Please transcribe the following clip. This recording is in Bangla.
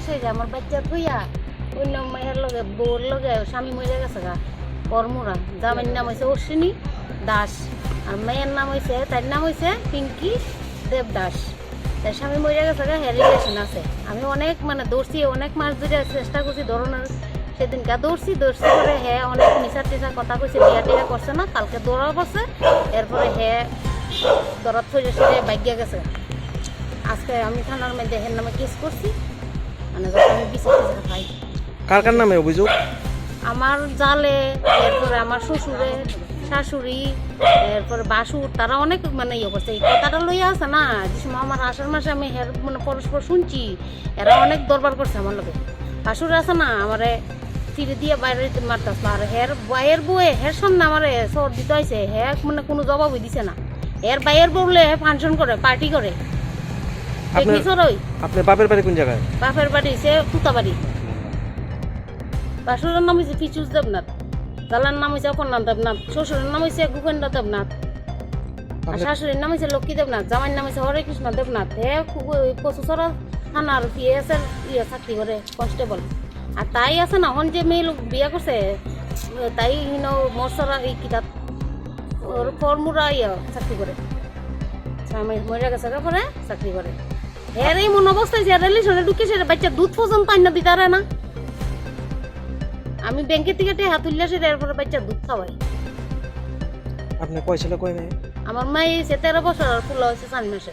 হয়ে যায় আমার বাচ্চা থইয়া অন্য মেয়ের লগে বউর লগে স্বামী মরে গেছে গা কর্মরা জামাইয়ের নাম হয়েছে অশ্বিনী দাস আর মেয়ের নাম হয়েছে তার নাম হয়েছে পিঙ্কি দেবদাস তার স্বামী মরে গেছে গা হ্যাঁ রিলেশন আছে আমি অনেক মানে দৌড়ছি অনেক মাস ধরে চেষ্টা করছি ধরনের সেদিনকে দৌড়ছি করে হ্যাঁ অনেক মিশা টিশা কথা কইছে বিয়া টিয়া করছে না কালকে দৌড়া করছে এরপরে হ্যাঁ দরদ ফিরে সেরে বাইকিয়া গেছে আজকে আমি থানার মধ্যে হের নামে কেস করছি মানে যখন আমি বিচার খাই কার কার নামে অভিযোগ? আমার জালে এরপরে আমার শ্বশুরে শাশুড়ি এরপরে বাসুর তারা অনেক মানে ইয়ে করছে এই কথাটা লইয়া আছে না যে সময় আমার আষাঢ় মাসে আমি হের মানে পরস্পর শুনছি এরা অনেক দরবার করছে আমার লোকে বাসুর আছে না আমারে ফিরে দিয়ে বাইরে মারতাস আর হের বাইয়ের বউয়ে হের সামনে আমারে সর দিতে হয়েছে হ্যাঁ মানে কোনো জবাবই দিছে না এর বাইয়ের বউলে ফাংশন করে পার্টি করে আপনার বাপের বাড়ি কোন জায়গায়? বাপের বাড়ি সে পুতাবাড়ি বাসুরের নাম হয়েছে ফিচুস দেবনাথ জালার নাম হয়েছে অপর্ণা দেবনাথ শ্বশুরের নাম হয়েছে গুপেন্দ্র দেবনাথ আর শাশুড়ির নাম হয়েছে লক্ষ্মী দেবনাথ জামাইয়ের নাম হয়েছে হরে কৃষ্ণ দেবনাথ হে কচুচরা থানার পিএসের ইয়ে চাকরি করে কনস্টেবল আর তাই আছে না হন যে মেয়ে লোক বিয়া করছে তাই মরসরা এই কিতাব ওর ফর্মুরা ইয়ে চাকরি করে মরে গেছে পরে চাকরি করে এর এই মন অবস্থায় যে রিলেশনে ঢুকে সে বাচ্চা দুধ পর্যন্ত আইনা দিতে পারে না আমি ব্যাংকের থেকে হাত তুললে সে এরপরে বাচ্চা দুধ খাওয়াই আপনি কয় ছেলে কয় মেয়ে? আমার মেয়ে 13 বছর আর ফুলা হয়েছে 4 মাসে